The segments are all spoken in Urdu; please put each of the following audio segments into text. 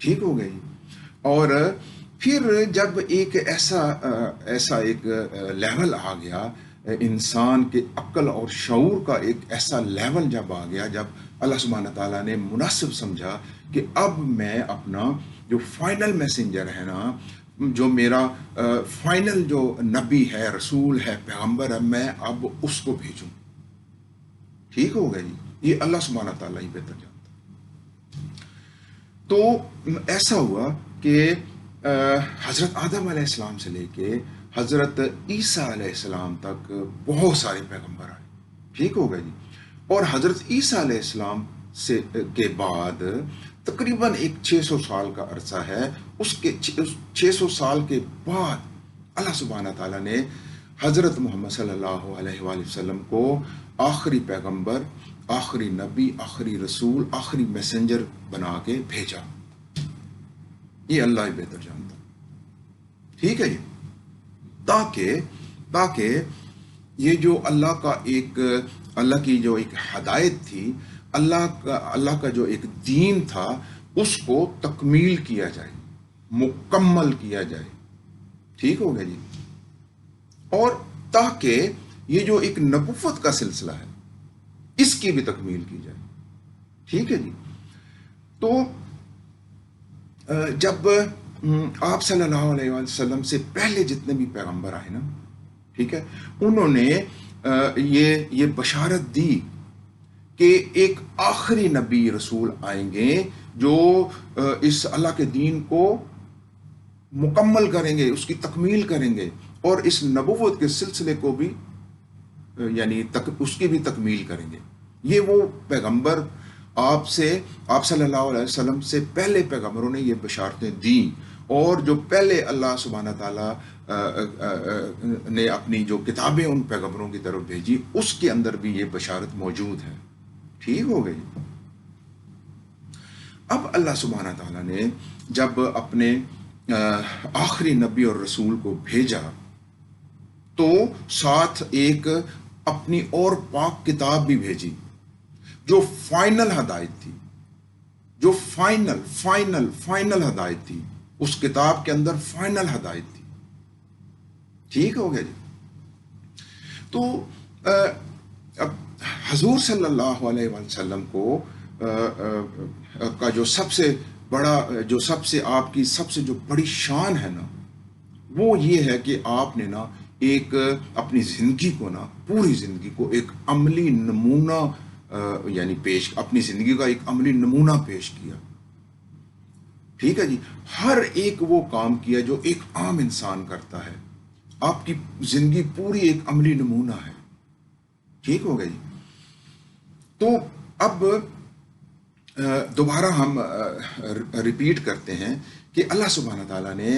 ٹھیک ہو گئی. اور پھر جب ایک ایسا ایک لیول آ گیا انسان کے عقل اور شعور کا، ایک ایسا لیول جب آ گیا، جب اللہ سبحانہ تعالیٰ نے مناسب سمجھا کہ اب میں اپنا جو فائنل میسنجر ہے نا، جو میرا فائنل جو نبی ہے، رسول ہے، پیغمبر ہے، میں اب اس کو بھیجوں. ٹھیک ہو گیا جی. یہ اللہ سبحانہ تعالیٰ ہی بہتر جانتا. تو ایسا ہوا کہ حضرت آدم علیہ السلام سے لے کے حضرت عیسیٰ علیہ السلام تک بہت سارے پیغمبر آئے. ٹھیک ہو گیا جی. اور حضرت عیسیٰ علیہ السلام کے بعد تقریباً ایک 600 سال کا عرصہ ہے. اس کے 600 سال کے بعد اللہ سبحانہ تعالیٰ نے حضرت محمد صلی اللہ علیہ وآلہ وسلم کو آخری پیغمبر، آخری نبی، آخری رسول، آخری میسنجر بنا کے بھیجا. یہ اللہ ہی بہتر جانتا. ٹھیک ہے جی. تاکہ یہ جو اللہ کی جو ایک ہدایت تھی، اللہ کا جو ایک دین تھا، اس کو تکمیل کیا جائے، مکمل کیا جائے. ٹھیک ہو گیا جی. اور تاکہ یہ جو ایک نبوت کا سلسلہ ہے، اس کی بھی تکمیل کی جائے. ٹھیک ہے جی. تو جب آپ صلی اللہ علیہ وسلم سے پہلے جتنے بھی پیغمبر آئے نا، ٹھیک ہے، انہوں نے یہ بشارت دی کہ ایک آخری نبی رسول آئیں گے جو اس اللہ کے دین کو مکمل کریں گے، اس کی تکمیل کریں گے، اور اس نبوت کے سلسلے کو بھی یعنی اس کی بھی تکمیل کریں گے. یہ وہ پیغمبر آپ صلی اللہ علیہ وسلم سے پہلے پیغمبروں نے یہ بشارتیں دی. اور جو پہلے اللہ سبحانہ تعالیٰ نے اپنی جو کتابیں ان پیغمبروں کی طرف بھیجی، اس کے اندر بھی یہ بشارت موجود ہے. ٹھیک ہو گئی. اب اللہ سبحانہ تعالیٰ نے جب اپنے آخری نبی اور رسول کو بھیجا، تو ساتھ ایک اپنی اور پاک کتاب بھی بھیجی، جو فائنل ہدایت تھی، جو فائنل ہدایت تھی. اس کتاب کے اندر فائنل ہدایت تھی. ٹھیک ہو گیا جی. تو اب حضور صلی اللہ علیہ وسلم کو کا جو سب سے بڑا، جو آپ کی سب سے جو بڑی شان ہے نا، وہ یہ ہے کہ آپ نے نا ایک اپنی زندگی کو نا، پوری زندگی کو ایک عملی نمونہ یعنی اپنی زندگی کا ایک عملی نمونہ پیش کیا. ٹھیک ہے جی. ہر ایک وہ کام کیا جو ایک عام انسان کرتا ہے. آپ کی زندگی پوری ایک عملی نمونہ ہے. ٹھیک ہو گیا جی. تو اب دوبارہ ہم ریپیٹ کرتے ہیں کہ اللہ سبحانہ تعالیٰ نے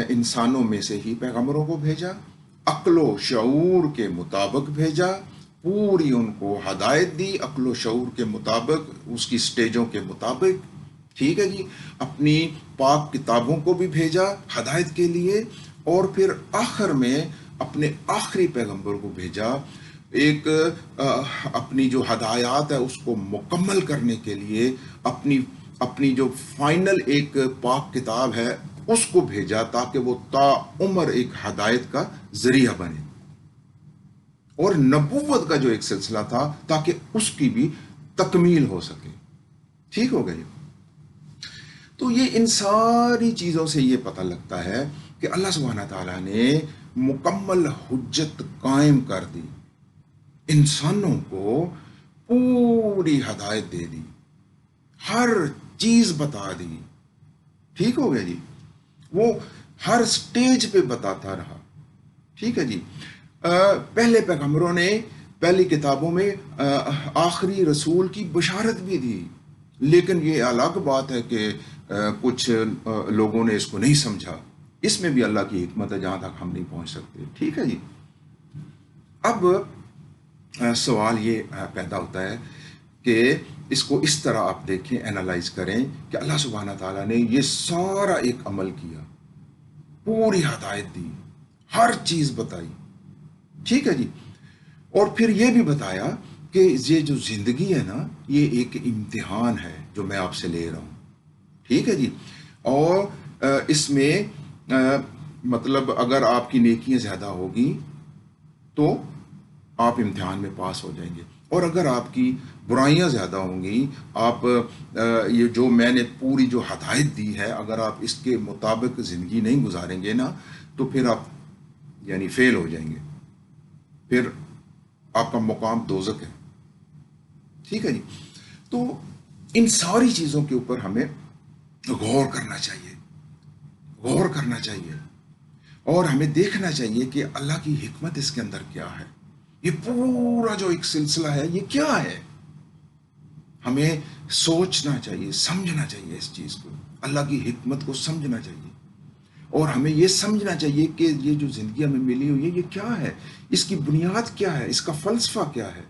انسانوں میں سے ہی پیغمبروں کو بھیجا، عقل و شعور کے مطابق بھیجا، پوری ان کو ہدایت دی عقل و شعور کے مطابق، اس کی سٹیجوں کے مطابق. ٹھیک ہے جی. اپنی پاک کتابوں کو بھی بھیجا ہدایت کے لیے، اور پھر آخر میں اپنے آخری پیغمبر کو بھیجا ایک اپنی جو ہدایات ہے اس کو مکمل کرنے کے لیے، اپنی جو فائنل ایک پاک کتاب ہے اس کو بھیجا، تاکہ وہ تا عمر ایک ہدایت کا ذریعہ بنے. اور نبوت کا جو ایک سلسلہ تھا، تاکہ اس کی بھی تکمیل ہو سکے. ٹھیک ہو گئی. تو یہ ان ساری چیزوں سے یہ پتہ لگتا ہے کہ اللہ سبحانہ تعالیٰ نے مکمل حجت قائم کر دی، انسانوں کو پوری ہدایت دے دی، ہر چیز بتا دی. ٹھیک ہو گیا جی. وہ ہر سٹیج پہ بتاتا رہا. ٹھیک ہے جی. پہلے پیغمبروں نے پہلی کتابوں میں آخری رسول کی بشارت بھی دی، لیکن یہ الگ بات ہے کہ کچھ لوگوں نے اس کو نہیں سمجھا. اس میں بھی اللہ کی حکمت ہے، جہاں تک ہم نہیں پہنچ سکتے. ٹھیک ہے جی. اب سوال یہ پیدا ہوتا ہے کہ اس کو اس طرح آپ دیکھیں، اینالائز کریں کہ اللہ سبحانہ تعالیٰ نے یہ سارا ایک عمل کیا، پوری ہدایت دی، ہر چیز بتائی. ٹھیک ہے جی. اور پھر یہ بھی بتایا کہ یہ جو زندگی ہے نا، یہ ایک امتحان ہے جو میں آپ سے لے رہا ہوں. ٹھیک ہے جی. اور اس میں مطلب اگر آپ کی نیکیاں زیادہ ہوگی تو آپ امتحان میں پاس ہو جائیں گے، اور اگر آپ کی برائیاں زیادہ ہوں گی، آپ یہ جو میں نے پوری جو ہدایت دی ہے، اگر آپ اس کے مطابق زندگی نہیں گزاریں گے نا، تو پھر آپ یعنی فیل ہو جائیں گے، پھر آپ کا مقام دوزک ہے. ٹھیک ہے جی. تو ان ساری چیزوں کے اوپر ہمیں غور کرنا چاہیے، غور کرنا چاہیے، اور ہمیں دیکھنا چاہیے کہ اللہ کی حکمت اس کے اندر کیا ہے. یہ پورا جو ایک سلسلہ ہے یہ کیا ہے. ہمیں سوچنا چاہیے، سمجھنا چاہیے اس چیز کو، اللہ کی حکمت کو سمجھنا چاہیے، اور ہمیں یہ سمجھنا چاہیے کہ یہ جو زندگی ہمیں ملی ہوئی ہے یہ کیا ہے، اس کی بنیاد کیا ہے، اس کا فلسفہ کیا ہے،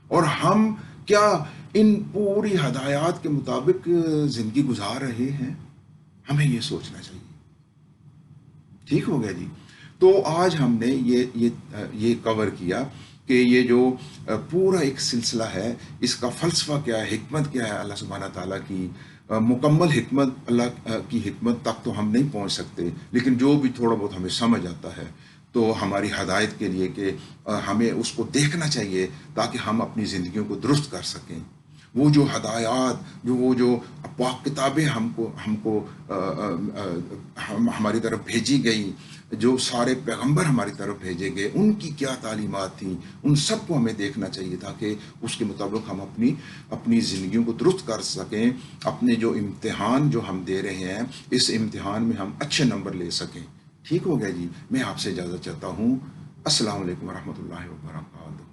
اور ہم کیا ان پوری ہدایات کے مطابق زندگی گزار رہے ہیں. ہمیں یہ سوچنا چاہیے. ٹھیک ہو گیا جی. تو آج ہم نے یہ کور کیا کہ یہ جو پورا ایک سلسلہ ہے، اس کا فلسفہ کیا ہے، حکمت کیا ہے اللہ سبحانہ تعالیٰ کی. مکمل حکمت، اللہ کی حکمت تک تو ہم نہیں پہنچ سکتے، لیکن جو بھی تھوڑا بہت ہمیں سمجھ آتا ہے تو ہماری ہدایت کے لیے کہ ہمیں اس کو دیکھنا چاہیے تاکہ ہم اپنی زندگیوں کو درست کر سکیں. وہ جو ہدایات، وہ جو پاک کتابیں ہم کو ہماری طرف بھیجی گئی، جو سارے پیغمبر ہماری طرف بھیجے گئے، ان کی کیا تعلیمات تھیں، ان سب کو ہمیں دیکھنا چاہیے تاکہ اس کے مطابق ہم اپنی زندگیوں کو درست کر سکیں. اپنے جو امتحان جو ہم دے رہے ہیں، اس امتحان میں ہم اچھے نمبر لے سکیں. ٹھیک ہو گیا جی. میں آپ سے اجازت چاہتا ہوں. السلام علیکم ورحمۃ اللہ وبرکاتہ.